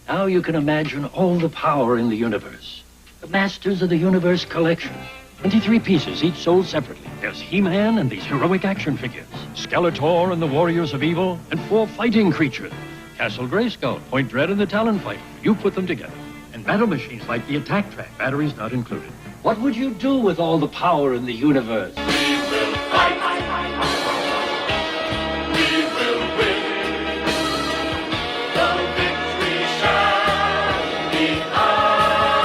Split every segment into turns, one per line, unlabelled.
Now you can imagine all the power in the universe. The Masters of the Universe collection. 23 pieces, each sold separately. There's He-Man and these heroic action figures. Skeletor and the Warriors of Evil, and 4 fighting creatures. Castle Grayskull, Point Dread, and the Talon Fighter. You put them together. And battle machines like the Attack Track, batteries not included. What would you do with all the power in the universe?
We will fight. We will win. The victory shall be ours.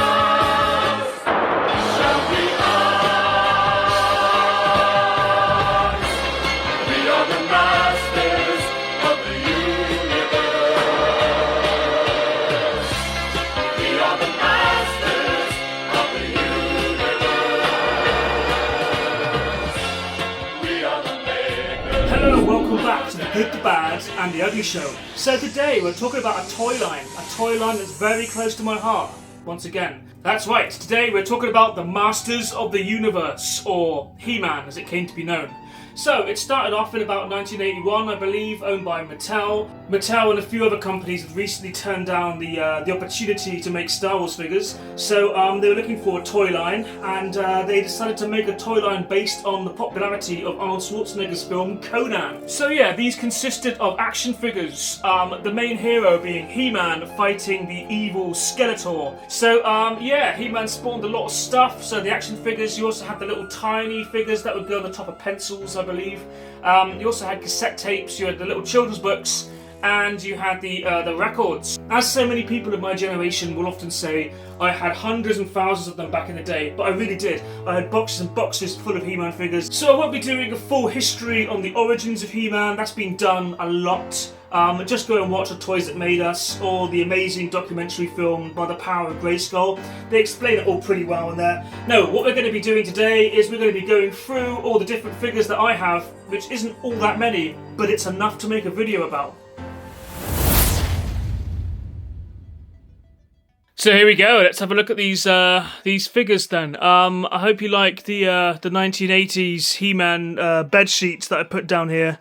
Shall be ours. We are the masters of the universe. We are the masters of the universe. We are the makers.
Hello, welcome back to the Good, the Bad and the Ugly Show. So today we're talking about a toy line that's very close to my heart, once again. That's right, today we're talking about the Masters of the Universe, or He-Man as it came to be known. So it started off in about 1981, I believe, owned by Mattel. Mattel and a few other companies had recently turned down the opportunity to make Star Wars figures, so they were looking for a toy line, and they decided to make a toy line based on the popularity of Arnold Schwarzenegger's film Conan. So yeah, these consisted of action figures, the main hero being He-Man fighting the evil Skeletor. So yeah, He-Man spawned a lot of stuff, so the action figures, you also had the little tiny figures that would go on the top of pencils, I believe. You also had cassette tapes, you had the little children's books, and you had the records. As so many people of my generation will often say, I had hundreds and thousands of them back in the day, but I really did. I had boxes and boxes full of He-Man figures. So I won't be doing a full history on the origins of He-Man, that's been done a lot. Just go and watch The Toys That Made Us, or the amazing documentary film By the Power of Grayskull. They explain it all pretty well in there. No, what we're going to be doing today is we're going to be going through all the different figures that I have, which isn't all that many, but it's enough to make a video about. So here we go. Let's have a look at these figures then. I hope you like the 1980s He-Man bed sheets that I put down here.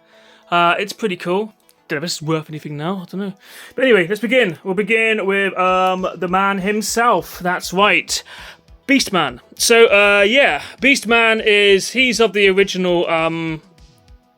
It's pretty cool. Don't know if this is worth anything now. I don't know. But anyway, let's begin. We'll begin with the man himself. That's right, Beastman. So yeah, Beastman he's of the original.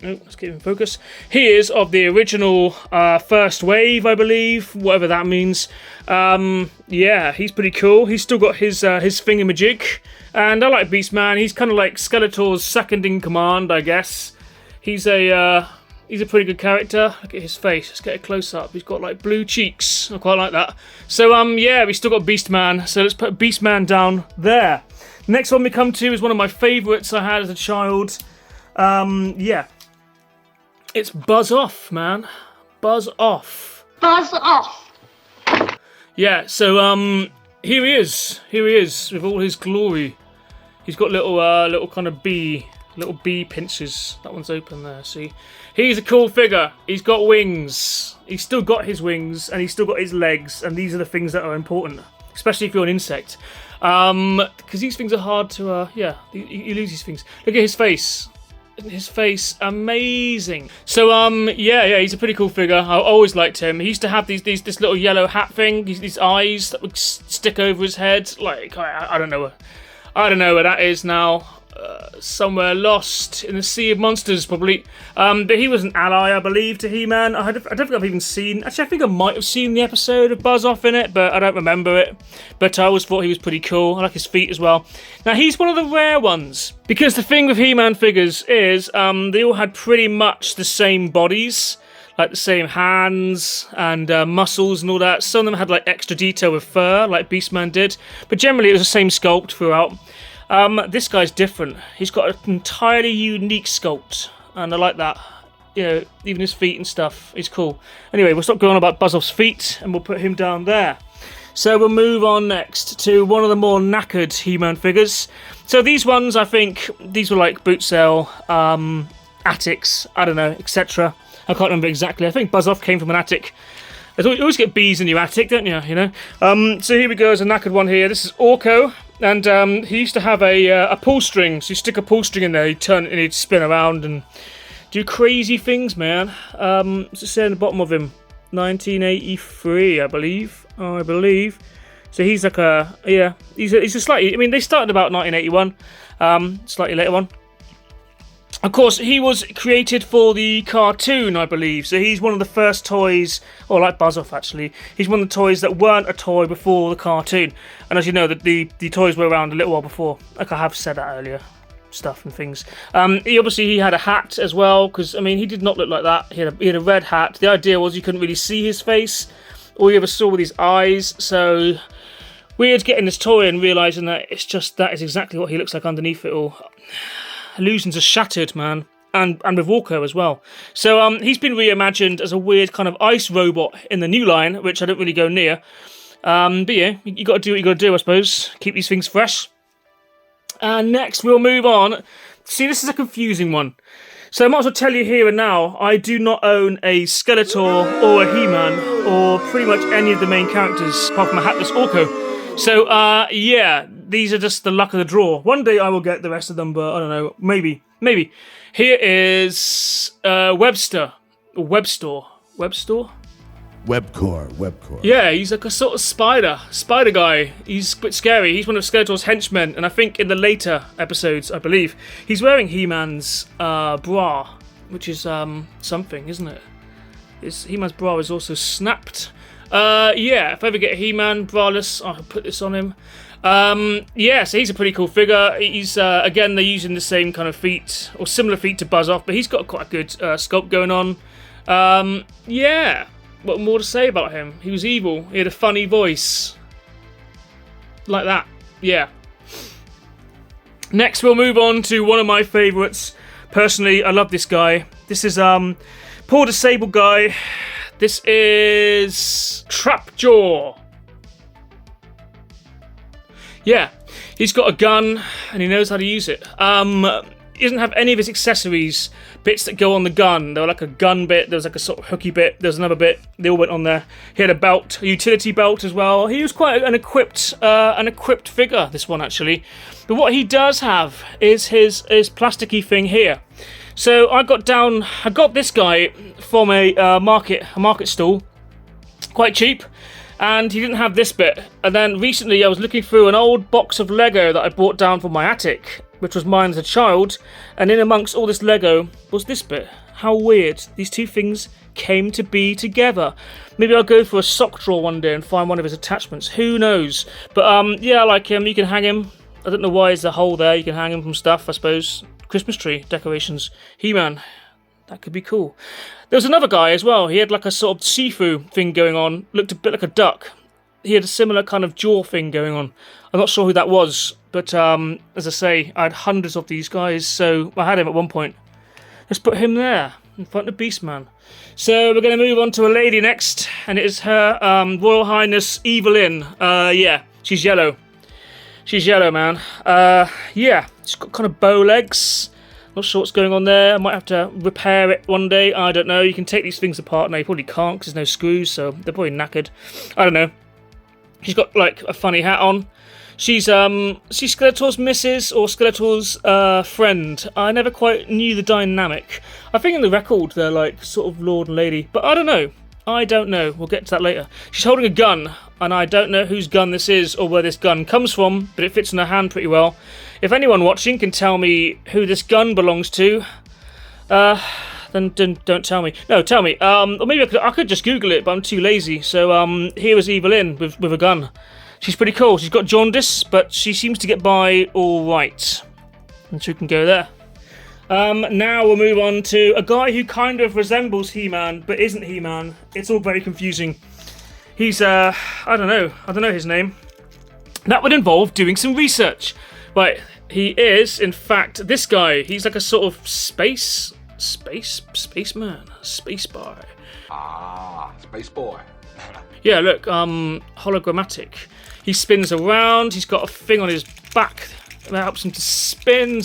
Let's get him in focus. He is of the original first wave, I believe, whatever that means. Yeah, he's pretty cool. He's still got his thingamajig, and I like Beastman. He's kind of like Skeletor's second in command, I guess. He's a pretty good character. Look at his face. Let's get a close up. He's got like blue cheeks. I quite like that. So yeah, we still got Beastman. So let's put Beastman down there. Next one we come to is one of my favourites I had as a child. Yeah. It's Buzz Off, man. Buzz Off.
Buzz off.
Yeah, so here he is with all his glory. He's got little kind of little bee pinches. That one's open there, see? He's a cool figure. He's got wings. He's still got his wings, and he's still got his legs, and these are the things that are important, especially if you're an insect. Because these things are hard to, yeah, you lose these things. Look at his face. His face, amazing. So yeah, he's a pretty cool figure. I always liked him. He used to have this little yellow hat thing, these eyes that would stick over his head. Like I don't know where that is now. Somewhere lost in the sea of monsters, probably. But he was an ally, I believe, to He-Man. I don't think I've even seen. Actually, I think I might have seen the episode of Buzz Off in it, but I don't remember it. But I always thought he was pretty cool. I like his feet as well. Now, he's one of the rare ones, because the thing with He-Man figures is they all had pretty much the same bodies, like the same hands and muscles and all that. Some of them had like extra detail with fur, like Beastman did, but generally it was the same sculpt throughout. This guy's different. He's got an entirely unique sculpt, and I like that. You know, even his feet and stuff. He's cool. Anyway, we'll stop going on about Buzz Off's feet, and we'll put him down there. So we'll move on next to one of the more knackered He-Man figures. So these ones, I think, these were like boot sale, attics, I don't know, etc. I can't remember exactly. I think Buzz Off came from an attic. You always get bees in your attic, don't you? You know. So here we go. There's a knackered one here. This is Orko. And he used to have a pull string, so you stick a pull string in there, he'd turn it and he'd spin around and do crazy things, man. What's it say in the bottom of him? 1983, I believe. So he's like he's a slightly. I mean, they started about 1981, slightly later on. Of course, he was created for the cartoon, I believe. So he's one of the first toys, or like Buzz Off actually. He's one of the toys that weren't a toy before the cartoon. And as you know, the toys were around a little while before. Like I have said that earlier, stuff and things. He had a hat as well, because I mean he did not look like that. He had a red hat. The idea was you couldn't really see his face. All you ever saw were his eyes. So weird getting this toy and realising that that is exactly what he looks like underneath it all. Illusions are shattered, man. And with Walker as well. So he's been reimagined as a weird kind of ice robot in the new line, which I don't really go near. But yeah, you got to do what you got to do, I suppose. Keep these things fresh. And next we'll move on. See, this is a confusing one. So I might as well tell you here and now, I do not own a Skeletor or a He-Man or pretty much any of the main characters apart from a hatless Orko. So, yeah, these are just the luck of the draw. One day I will get the rest of them, but I don't know, maybe. Here is Webster. Webstore.
Webcore.
Yeah, he's like a sort of spider guy. He's a bit scary. He's one of Skeletor's henchmen, and I think in the later episodes, I believe, he's wearing He-Man's bra, which is something, isn't it? He-Man's bra is also snapped. Yeah, if I ever get a He-Man braless, I'll put this on him. Yeah, so he's a pretty cool figure. He's, again, they're using the same kind of feet, or similar feet to Buzz Off, but he's got quite a good sculpt going on. Yeah, what more to say about him? He was evil. He had a funny voice. Like that. Yeah. Next, we'll move on to one of my favourites. Personally, I love this guy. This is, poor disabled guy. This is Trapjaw. Yeah, he's got a gun and he knows how to use it. He doesn't have any of his accessories, bits that go on the gun. There were like a gun bit, there was like a sort of hooky bit, there was another bit, they all went on there. He had a belt, a utility belt as well. He was quite an equipped figure, this one actually. But what he does have is his plasticky thing here. So I got this guy from a market stall, quite cheap, and he didn't have this bit. And then recently I was looking through an old box of Lego that I brought down from my attic, which was mine as a child, and in amongst all this Lego was this bit. How weird. These two things came to be together. Maybe I'll go for a sock drawer one day and find one of his attachments. Who knows? But yeah, I like him. You can hang him. I don't know why there's a hole there. You can hang him from stuff, I suppose. Christmas tree decorations. He-Man. That could be cool. There was another guy as well. He had like a sort of Sifu thing going on. Looked a bit like a duck. He had a similar kind of jaw thing going on. I'm not sure who that was. But as I say, I had hundreds of these guys. So I had him at one point. Let's put him there in front of Beastman. So we're going to move on to a lady next. And it is her Royal Highness Evelyn. Yeah, she's yellow. She's yellow, man. Yeah, she's got kind of bow legs. Not sure what's going on there. I might have to repair it one day. I don't know. You can take these things apart. No, you probably can't because there's no screws, so they're probably knackered. I don't know. She's got like a funny hat on. She's Skeletor's missus or Skeletor's friend. I never quite knew the dynamic. I think in the record they're like sort of lord and lady, but I don't know. I don't know. We'll get to that later. She's holding a gun, and I don't know whose gun this is or where this gun comes from, but it fits in her hand pretty well. If anyone watching can tell me who this gun belongs to, then don't tell me. No, tell me. Or maybe I could just Google it, but I'm too lazy. So here is Evelyn with a gun. She's pretty cool. She's got jaundice, but she seems to get by all right. And she can go there. Now we'll move on to a guy who kind of resembles He-Man, but isn't He-Man. It's all very confusing. He's, I don't know his name. That would involve doing some research. Right, he is, in fact, this guy. He's like a sort of spaceman, space boy.
Ah, space boy.
Yeah, look, hologrammatic. He spins around. He's got a thing on his back that helps him to spin.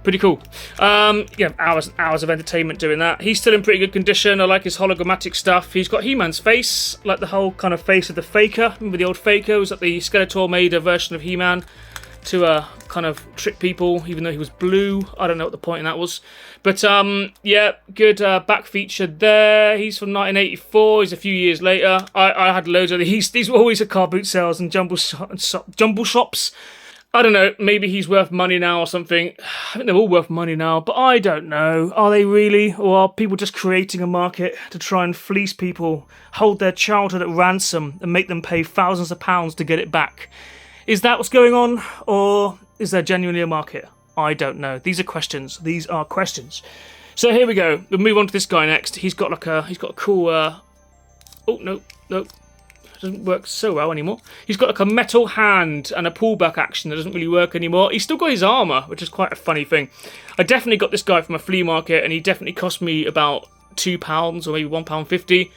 Pretty cool. Yeah, hours and hours of entertainment doing that. He's still in pretty good condition. I like his hologrammatic stuff. He's got He-Man's face, like the whole kind of face of the Faker. Remember the old Faker? Was that the Skeletor made a version of He-Man? to kind of trick people, even though he was blue. I don't know what the point in that was. But yeah, good back feature there. He's from 1984. He's a few years later. I had loads of these. These were always at car boot sales and jumble shops. I don't know, maybe he's worth money now or something. I think they're all worth money now, but I don't know. Are they really? Or are people just creating a market to try and fleece people, hold their childhood at ransom, and make them pay thousands of pounds to get it back? Is that what's going on? Or is there genuinely a market? I don't know. These are questions. These are questions. So here we go. We'll move on to this guy next. He's got a cool... oh, no. Doesn't work so well anymore. He's got like a metal hand and a pullback action that doesn't really work anymore. He's still got his armour, which is quite a funny thing. I definitely got this guy from a flea market, and he definitely cost me about £2 or maybe £1.50.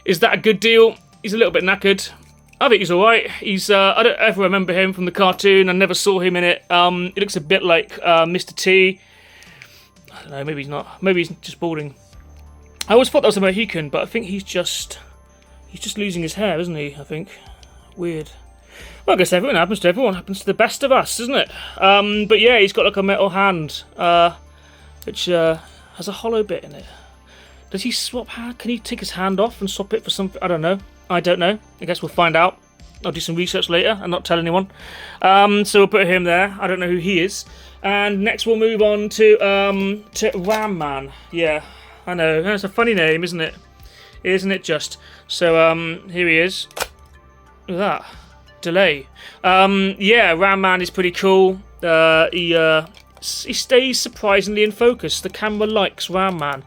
Is that a good deal? He's a little bit knackered. I think he's alright. I don't ever remember him from the cartoon. I never saw him in it. He looks a bit like Mr. T. I don't know, maybe he's not. Maybe he's just balding. I always thought that was a Mohican, but I think he's just losing his hair, isn't he? I think. Weird. Well, I guess everyone happens to everyone. Happens to the best of us, isn't it? But yeah, he's got like a metal hand, which has a hollow bit in it. Does he swap hand? Can he take his hand off and swap it for something? I don't know. I guess we'll find out. I'll do some research later and not tell anyone. So we'll put him there. I don't know who he is. And next we'll move on to Ram Man. Yeah, I know. That's a funny name, isn't it? Isn't it just? So, here he is. Look at that. Delay. Yeah, Ram Man is pretty cool. He stays surprisingly in focus. The camera likes Ram Man.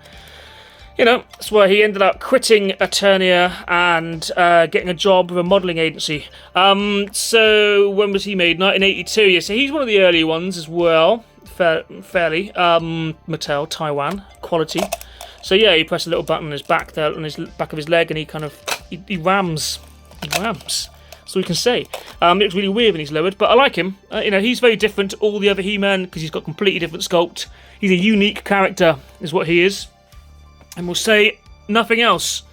You know, that's why he ended up quitting Eternia and getting a job with a modelling agency. So, when was he made? 1982. Yeah, so he's one of the early ones as well. Fairly. Mattel, Taiwan. Quality. So yeah, he pressed a little button on his back there, on his back of his leg, and he kind of he rams. He rams. That's all you can say. It looks really weird when he's lowered, but I like him. You know, he's very different to all the other He-Men because he's got completely different sculpt. He's a unique character, is what he is, and we'll say nothing else.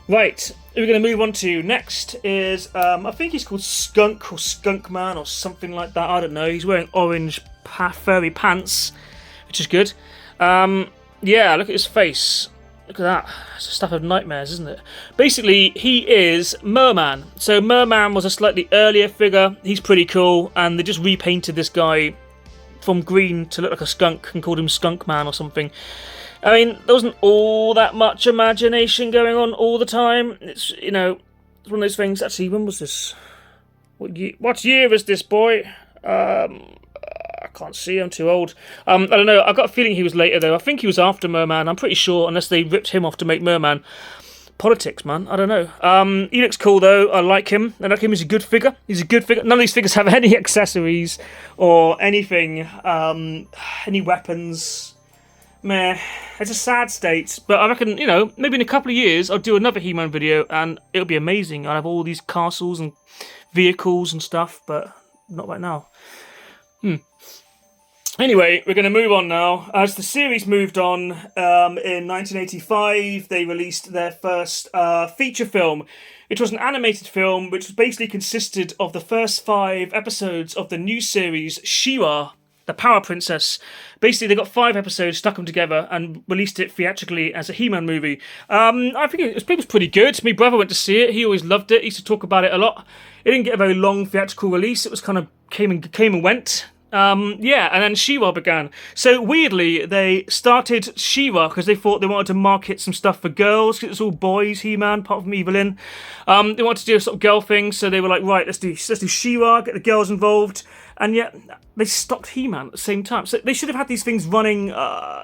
Right, who we're going to move on to next is I think he's called Skunk or Skunk Man or something like that. I don't know. He's wearing orange furry pants, which is good. Yeah, look at his face. Look at that. It's the stuff of nightmares, isn't it? Basically, he is Merman. So Merman was a slightly earlier figure. He's pretty cool, and they just repainted this guy from green to look like a skunk and called him Skunk Man or something. I mean, there wasn't all that much imagination going on all the time. It's, you know, it's one of those things. Actually, when was this? What year is this, boy? I can't see, I'm too old. I don't know, I've got a feeling he was later though. I think he was after Merman, I'm pretty sure, unless they ripped him off to make Merman. Politics, man, I don't know. He looks cool though, I like him. I like him, he's a good figure. None of these figures have any accessories or anything, any weapons. Meh, it's a sad state. But I reckon, you know, maybe in a couple of years I'll do another He-Man video and it'll be amazing. I'll have all these castles and vehicles and stuff, but not right now. Anyway, we're going to move on now. As the series moved on, in 1985, they released their first feature film, which was an animated film which basically consisted of the first 5 episodes of the new series, She-Ra, the Power Princess. Basically, they got 5 episodes, stuck them together, and released it theatrically as a He-Man movie. I think it was pretty good. My brother went to see it. He always loved it. He used to talk about it a lot. It didn't get a very long theatrical release. It was kind of came and went. Yeah, and then She-Ra began. So weirdly, they started She-Ra because they thought they wanted to market some stuff for girls. Cause it's all boys, He-Man, apart from Evelyn. They wanted to do a sort of girl thing, so they were like, right, let's do She-Ra, get the girls involved. And yet they stopped He-Man at the same time. So they should have had these things running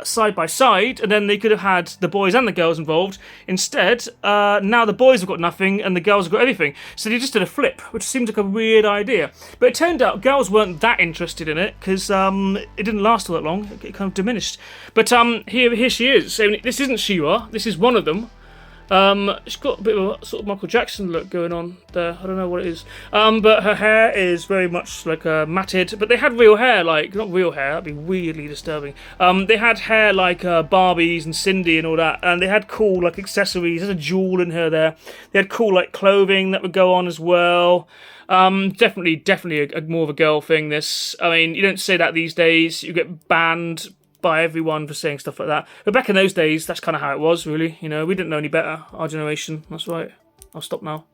side by side, and then they could have had the boys and the girls involved. Instead, now the boys have got nothing and the girls have got everything. So they just did a flip, which seemed like a weird idea. But it turned out girls weren't that interested in it because it didn't last all that long. It kind of diminished. But here she is. So this isn't She-Ra. This is one of them. She's got a bit of a sort of Michael Jackson look going on there. I don't know what it is. But her hair is very much like matted. But they had real hair, like not real hair. That'd be weirdly disturbing. They had hair like Barbies and Cindy and all that, and they had cool like accessories. There's a jewel in her there. They had cool like clothing that would go on as well. Definitely a more of a girl thing. This, I mean, you don't say that these days. You get banned by everyone for saying stuff like that. But back in those days, that's kind of how it was, really. You know, we didn't know any better. Our generation. That's right. I'll stop now.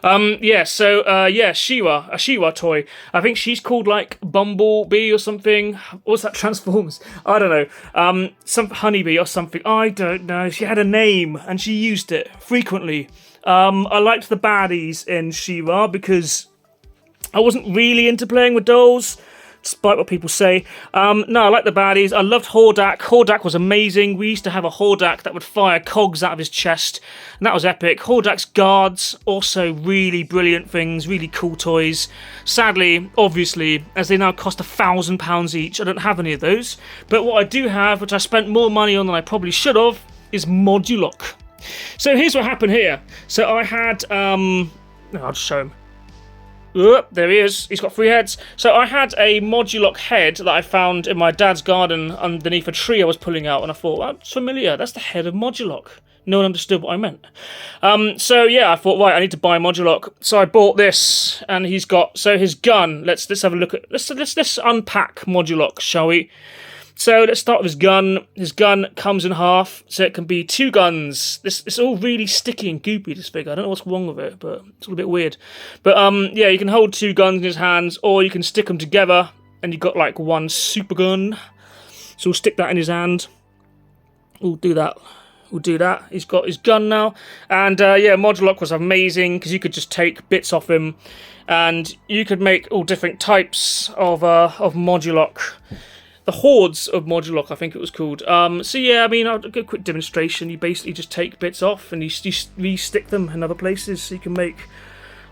She-Ra, a She-Ra toy. I think she's called like Bumblebee or something. What's that Transforms? I don't know. Some Honeybee or something. I don't know. She had a name and she used it frequently. I liked the baddies in She-Ra because I wasn't really into playing with dolls, despite what people say. No, I like the baddies. I loved Hordak. Hordak was amazing. We used to have a Hordak that would fire cogs out of his chest, and that was epic. Hordak's guards, also really brilliant things, really cool toys. Sadly, obviously, as they now cost £1,000 each, I don't have any of those. But what I do have, which I spent more money on than I probably should have, is Modulock. So here's what happened here. So I had, I'll just show him. There he is. He's got 3 heads. So I had a Modulock head that I found in my dad's garden underneath a tree I was pulling out, and I thought, that's familiar. That's the head of Modulock. No one understood what I meant. So yeah, I thought, right, I need to buy Modulock. So I bought this, and he's got his gun. Let's have a look at let's unpack Modulock, shall we? So let's start with his gun. His gun comes in half, so it can be 2 guns. It's all really sticky and goopy, this figure. I don't know what's wrong with it, but it's all a bit weird. But yeah, you can hold 2 guns in his hands, or you can stick them together, and you've got like one super gun. So we'll stick that in his hand. We'll do that. He's got his gun now. And yeah, Modulock was amazing, because you could just take bits off him, and you could make all different types of Modulock. The Hordes of Modulock, I think it was called. So yeah, I mean, I'll do a quick demonstration. You basically just take bits off and you re-stick them in other places, so you can make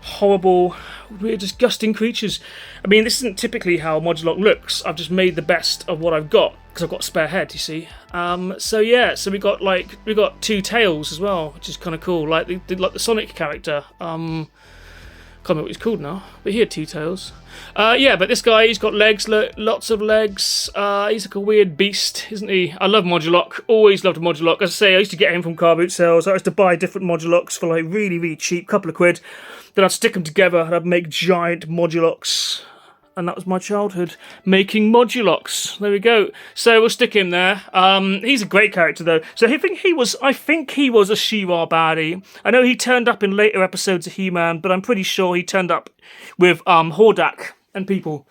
horrible, weird, disgusting creatures. I mean, this isn't typically how Modulock looks. I've just made the best of what I've got, because I've got a spare head, you see. So yeah, so we got 2 tails as well, which is kind of cool, like the Sonic character. Can't remember what he's called now, but he had 2 tails. Yeah, but this guy, he's got legs, lots of legs. He's like a weird beast, isn't he? I love Modulock, always loved Modulock. As I say, I used to get him from car boot sales. I used to buy different Modulocks for like really, really cheap, couple of quid. Then I'd stick them together and I'd make giant Modulocks. And that was my childhood, making Modulocks. There we go. So we'll stick him there. He's a great character though. So I think he was a She-Ra baddie. I know he turned up in later episodes of He-Man, but I'm pretty sure he turned up with Hordak and people.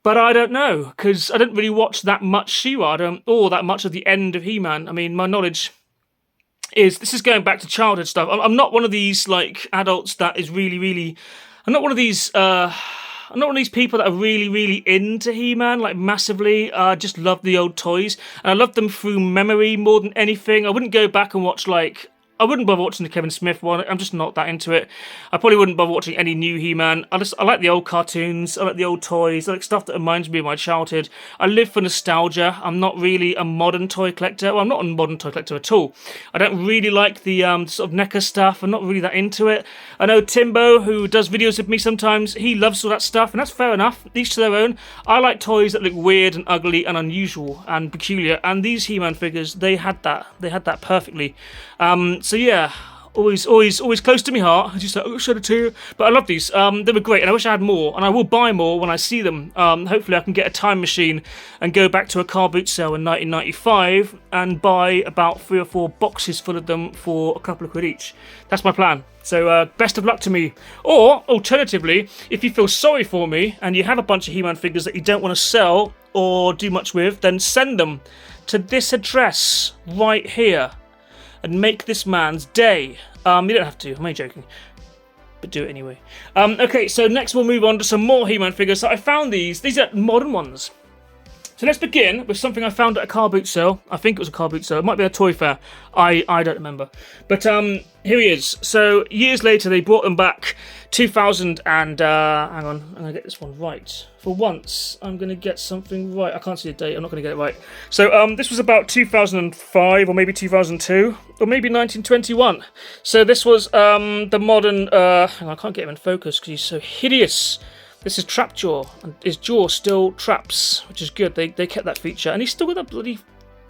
But I don't know, because I didn't really watch that much She-Ra, or that much of the end of He-Man. I mean, my knowledge this is going back to childhood stuff. I'm not one of these like adults that is really, really. I'm not one of these people that are really, really into He-Man, like massively. I just love the old toys, and I love them through memory more than anything. I wouldn't go back and watch I wouldn't bother watching the Kevin Smith one. I'm just not that into it. I probably wouldn't bother watching any new He-Man. I like the old cartoons. I like the old toys. I like stuff that reminds me of my childhood. I live for nostalgia. I'm not really a modern toy collector. Well, I'm not a modern toy collector at all. I don't really like the sort of NECA stuff. I'm not really that into it. I know Timbo, who does videos with me sometimes, he loves all that stuff, and that's fair enough. Each to their own. I like toys that look weird and ugly and unusual and peculiar, and these He-Man figures, they had that. They had that perfectly. So yeah, always close to my heart. I just like, shed a tear. But I love these. They were great, and I wish I had more. And I will buy more when I see them. Hopefully, I can get a time machine and go back to a car boot sale in 1995 and buy about 3 or 4 boxes full of them for a couple of quid each. That's my plan. So best of luck to me. Or alternatively, if you feel sorry for me and you have a bunch of He-Man figures that you don't want to sell or do much with, then send them to this address right here. And make this man's day. You don't have to, I'm only joking. But do it anyway. Okay, so next we'll move on to some more He-Man figures. So I found these are modern ones. So let's begin with something I found at a car boot sale. I think it was a car boot sale. It might be a toy fair. I don't remember. But here he is. So years later, they brought them back. 2000 and hang on, I'm gonna get this one right. For once, I'm gonna get something right. I can't see the date. I'm not gonna get it right. So this was about 2005 or maybe 2002 or maybe 1921. So this was the modern. Hang on, I can't get him in focus because he's so hideous. This is Trapjaw, and his jaw still traps, which is good. They kept that feature, and he's still got that bloody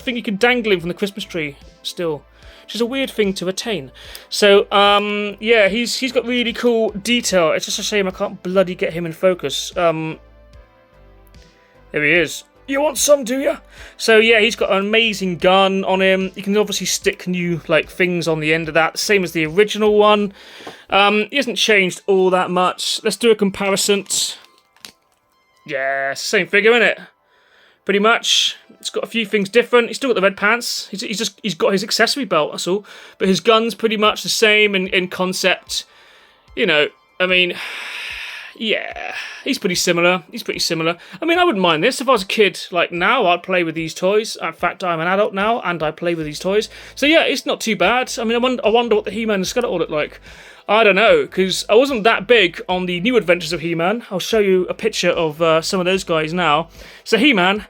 thing you can dangle him from the Christmas tree still, which is a weird thing to retain. So yeah, he's got really cool detail. It's just a shame I can't bloody get him in focus. There he is. You want some, do you? So yeah, he's got an amazing gun on him. You can obviously stick new things on the end of that, same as the original one. He hasn't changed all that much. Let's do a comparison. Yeah, same figure, innit? Pretty much. It's got a few things different. He's still got the red pants. He's got his accessory belt, that's all. But his gun's pretty much the same in concept. You know, I mean, yeah, he's pretty similar. I mean, I wouldn't mind this. If I was a kid, now, I'd play with these toys. In fact, I'm an adult now, and I play with these toys. So yeah, it's not too bad. I mean, I wonder what the He-Man and Skeletor look like. I don't know, because I wasn't that big on the New Adventures of He-Man. I'll show you a picture of some of those guys now. So He-Man,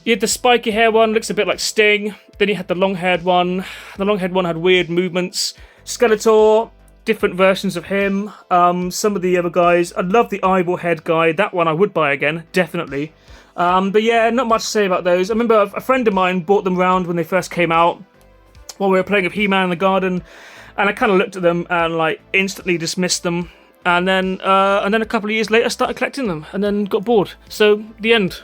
you had the spiky hair one, looks a bit like Sting. Then you had the long-haired one. The long-haired one had weird movements. Skeletor, different versions of him. Some of the other guys. I love the eyeball head guy. That one I would buy again, definitely. But yeah, not much to say about those. I remember a friend of mine bought them round when they first came out while we were playing with He-Man in the garden. And I kind of looked at them and instantly dismissed them. And then a couple of years later, started collecting them and then got bored. So the end.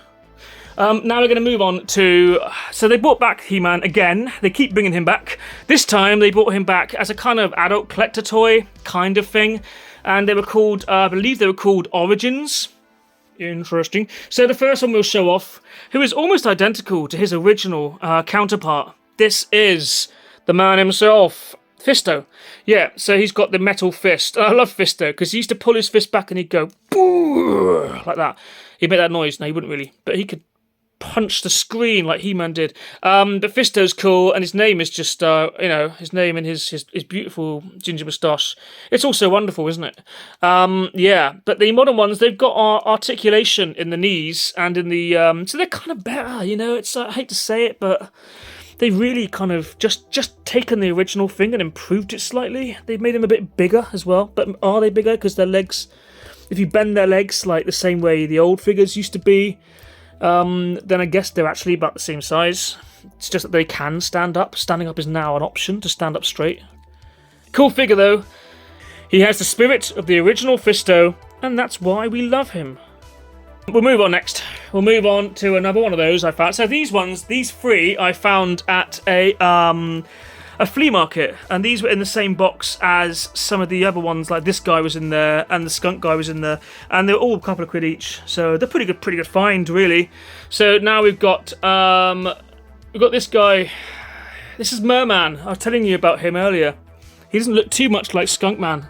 Now we're going to move on to... So they brought back He-Man again. They keep bringing him back. This time they brought him back as a kind of adult collector toy kind of thing. And they were called, I believe they were called Origins. Interesting. So the first one we'll show off, who is almost identical to his original counterpart. This is the man himself, Fisto. Yeah, so he's got the metal fist. I love Fisto because he used to pull his fist back and he'd go boo like that. He'd make that noise. No, he wouldn't really, but he could punch the screen like He-Man did. But Fisto's cool, and his name is just his name and his beautiful ginger moustache. It's also wonderful, isn't it? Yeah, but the modern ones, they've got articulation in the knees and in the so they're kind of better. It's I hate to say it, but they really kind of just taken the original thing and improved it slightly. They've made them a bit bigger as well. But are they bigger? Because their legs, if you bend their legs like the same way the old figures used to be, then I guess they're actually about the same size. It's just that they can stand up. Standing up is now an option to stand up straight. Cool figure though. He has the spirit of the original Fisto, and that's why we love him. We'll move on next. We'll move on to another one of those I found. So these three I found at a flea market, and these were in the same box as some of the other ones. Like this guy was in there, and the skunk guy was in there, and they're all a couple of quid each. So they're pretty good find, really. So now we've got this guy. This is Merman. I was telling you about him earlier. He doesn't look too much like Skunk Man,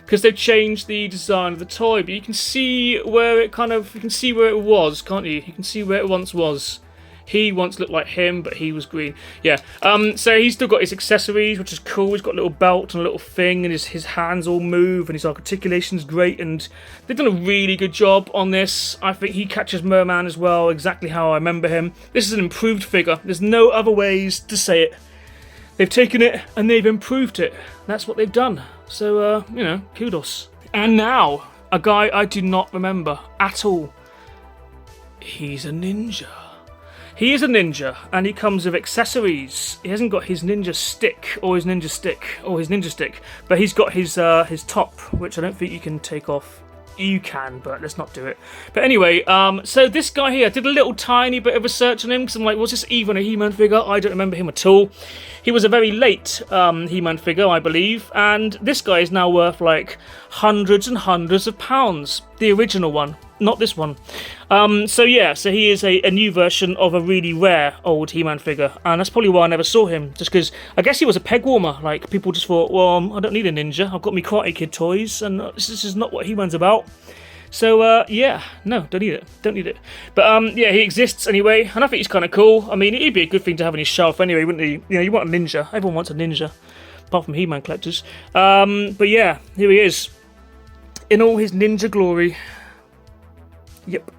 because they've changed the design of the toy, but you can see where it was, can't you? You can see where it once was. He once looked like him, but he was green. Yeah. So he's still got his accessories, which is cool. He's got a little belt and a little thing, and his hands all move, and his articulation's great, and they've done a really good job on this. I think he catches Merman as well, exactly how I remember him. This is an improved figure. There's no other ways to say it. They've taken it and they've improved it. That's what they've done. So, kudos. And now, a guy I do not remember at all. He's a ninja. He is a ninja, and he comes with accessories. He hasn't got his ninja stick, but he's got his top, which I don't think you can take off. You can, but let's not do it. But anyway, so this guy here, I did a little tiny bit of research on him, because I'm like, was this even a He-Man figure? I don't remember him at all. He was a very late He-Man figure, I believe, and this guy is now worth hundreds and hundreds of pounds. The original one, not this one. So he is a new version of a really rare old He-Man figure, and that's probably why I never saw him, just because I guess he was a peg warmer. People just thought, well, I don't need a ninja, I've got me Karate Kid toys, and this is not what He-Man's about. So yeah, no, don't need it. But yeah, he exists anyway, and I think he's kind of cool. I mean, he'd be a good thing to have on your shelf anyway, wouldn't he? You know, you want a ninja. Everyone wants a ninja, apart from He-Man collectors. But yeah, here he is in all his ninja glory. Yep.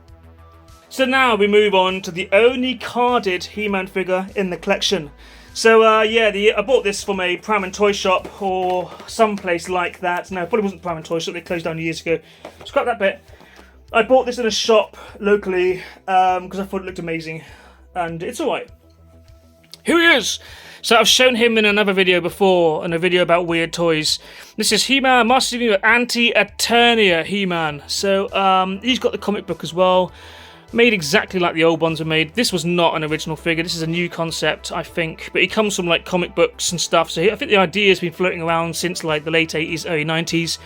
So now we move on to the only carded He-Man figure in the collection. So yeah, I bought this from a Pram and Toy Shop or someplace like that. No, it probably wasn't Pram and Toy Shop, they closed down years ago. Scrap that bit. I bought this in a shop locally because I thought it looked amazing. And it's alright. Here he is! So I've shown him in another video before, in a video about weird toys. This is He-Man, Master of the Universe, Anti-Eternia He-Man. So he's got the comic book as well. Made exactly like the old ones were made. This was not an original figure. This is a new concept, I think. But he comes from like comic books and stuff. So I think the idea has been floating around since like the late 80s, early 90s.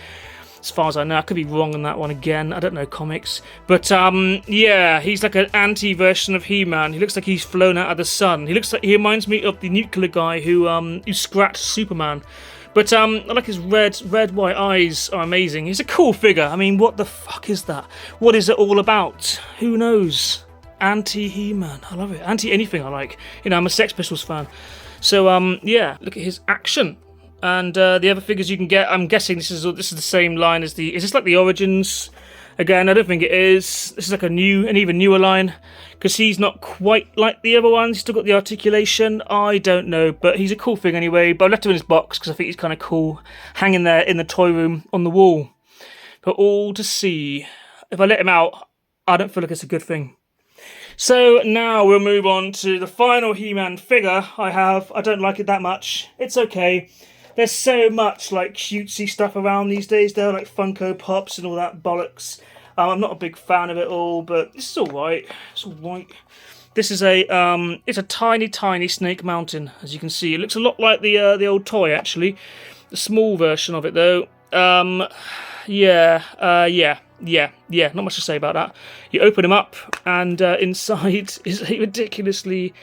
As far as I know, I could be wrong on that one again. I don't know comics. But yeah, he's like an anti-version of He-Man. He looks like he's flown out of the sun. He reminds me of the nuclear guy who scratched Superman. But I like his red, white eyes are amazing. He's a cool figure. I mean, what the fuck is that? What is it all about? Who knows? Anti-He-Man. I love it. Anti-anything I like. You know, I'm a Sex Pistols fan. So, yeah, look at his action. And the other figures you can get, I'm guessing this is the same line as the... Is this like the Origins? Again, I don't think it is. This is like an even newer line. Because he's not quite like the other ones. He's still got the articulation. I don't know. But he's a cool thing anyway. But I left him in his box because I think he's kind of cool. Hanging there in the toy room on the wall. For all to see. If I let him out, I don't feel like it's a good thing. So now we'll move on to the final He-Man figure I have. I don't like it that much. It's okay. There's so much like cutesy stuff around these days. There are like Funko Pops and all that bollocks. I'm not a big fan of it all, but this is alright. It's alright. This is it's a tiny Snake Mountain, as you can see. It looks a lot like the old toy, actually. The small version of it, though. Yeah. Not much to say about that. You open him up, and inside is a ridiculously...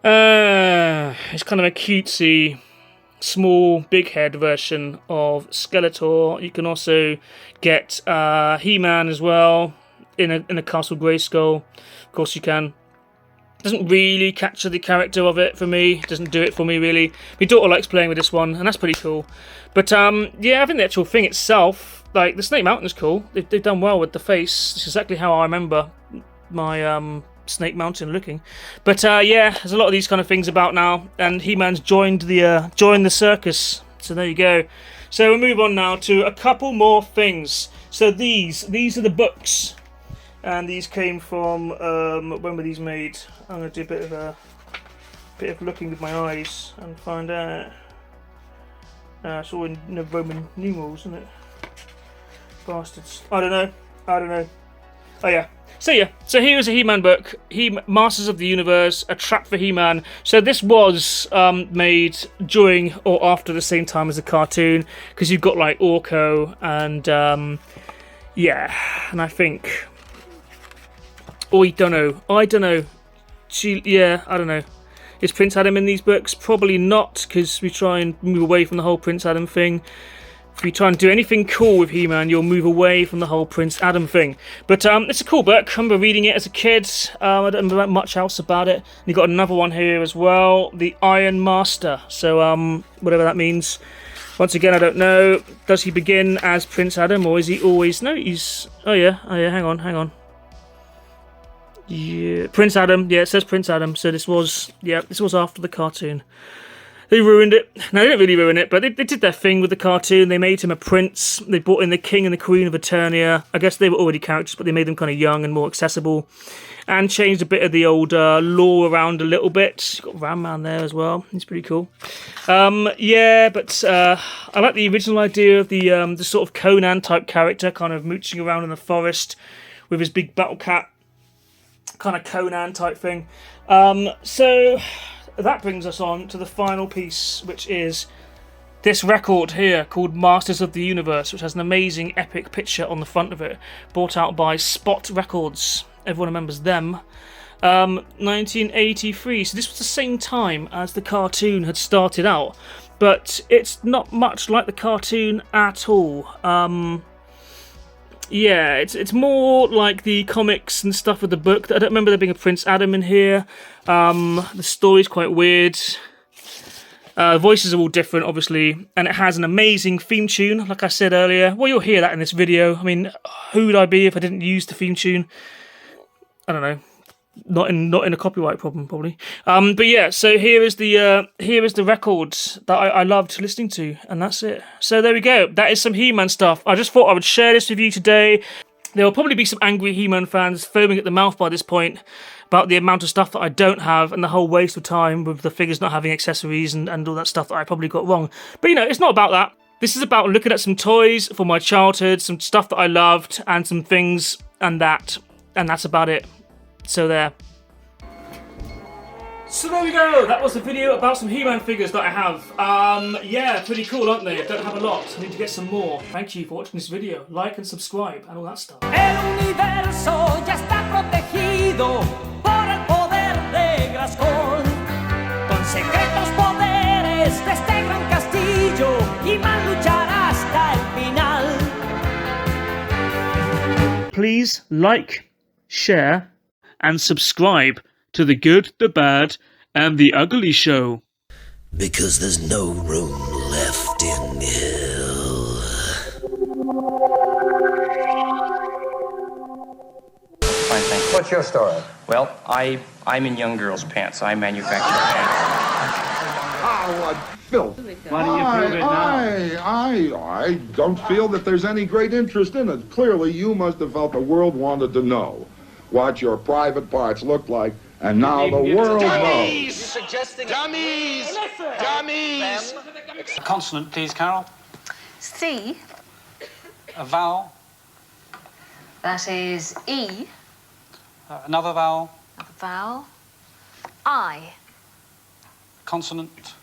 it's kind of a cutesy... small, big head version of Skeletor. You can also get He-Man as well in a Castle Grayskull. Of course you can. Doesn't really capture the character of it for me. Doesn't do it for me really. My daughter likes playing with this one, and that's pretty cool. But yeah, I think the actual thing itself, like the Snake Mountain is cool. They've done well with the face. It's exactly how I remember my Snake Mountain looking. But yeah, there's a lot of these kind of things about now, and He-Man's joined the circus. So there you go. So we'll move on now to a couple more things. So these are the books, and these came from when were these made? I'm going to do a bit of looking with my eyes and find out. It's all in the Roman numerals, isn't it? Bastards. I don't know. Oh yeah. So yeah, so here is a He-Man book, Masters of the Universe, A Trap for He-Man. So this was made during or after the same time as the cartoon, because you've got like Orko and yeah, and I think, I don't know. I don't know. Is Prince Adam in these books? Probably not, because we try and move away from the whole Prince Adam thing. If you try and do anything cool with He-Man, you'll move away from the whole Prince Adam thing. But it's a cool book. I remember reading it as a kid. I don't remember much else about it. And you've got another one here as well, the Iron Master. So whatever that means. Once again, I don't know. Does he begin as Prince Adam, or is he always... No, he's... Oh yeah, hang on. Yeah, Prince Adam. Yeah, it says Prince Adam. So this was after the cartoon. They ruined it. No, they didn't really ruin it, but they did their thing with the cartoon. They made him a prince. They brought in the king and the queen of Eternia. I guess they were already characters, but they made them kind of young and more accessible. And changed a bit of the old lore around a little bit. You've got Ram Man there as well. He's pretty cool. Yeah, but I like the original idea of the sort of Conan-type character, kind of mooching around in the forest with his big battle cat. Kind of Conan-type thing. So... that brings us on to the final piece, which is this record here called Masters of the Universe, which has an amazing epic picture on the front of it, brought out by Spot Records. Everyone remembers them. 1983, so this was the same time as the cartoon had started out, but it's not much like the cartoon at all. Yeah, it's more like the comics and stuff with the book. I don't remember there being a Prince Adam in here. The story's quite weird. Voices are all different, obviously, and it has an amazing theme tune, like I said earlier. Well, you'll hear that in this video. I mean, who would I be if I didn't use the theme tune? I don't know. Not in a copyright problem, probably. But yeah, so here is the record that I loved listening to, and that's it. So there we go. That is some He-Man stuff. I just thought I would share this with you today. There will probably be some angry He-Man fans foaming at the mouth by this point about the amount of stuff that I don't have and the whole waste of time with the figures not having accessories and all that stuff that I probably got wrong. But you know, it's not about that. This is about looking at some toys for my childhood, some stuff that I loved, and some things, and that's about it. So there. So there we go, that was a video about some He-Man figures that I have. Yeah, pretty cool, aren't they? I don't have a lot, I need to get some more. Thank you for watching this video. Like and subscribe and all that stuff.
El universo ya está protegido por el poder de Grayskull. Con secretos poderes de este gran castillo, He-Man luchará hasta el final.
Please like, share, and subscribe to The Good, the Bad, and the Ugly Show.
Because there's no room left in hell.
Fine, thank you.
What's your story?
Well, I'm in young girls' pants. I manufacture pants.
Oh, what filth.
Why do you prove it now?
I don't feel that there's any great interest in it. Clearly, you must have felt the world wanted to know what your private parts looked like, and now the world knows.
Suggesting dummies! Dummies!
A consonant, please, Carol.
C,
A vowel.
that is E,
Another vowel.
vowel, I,
Consonant.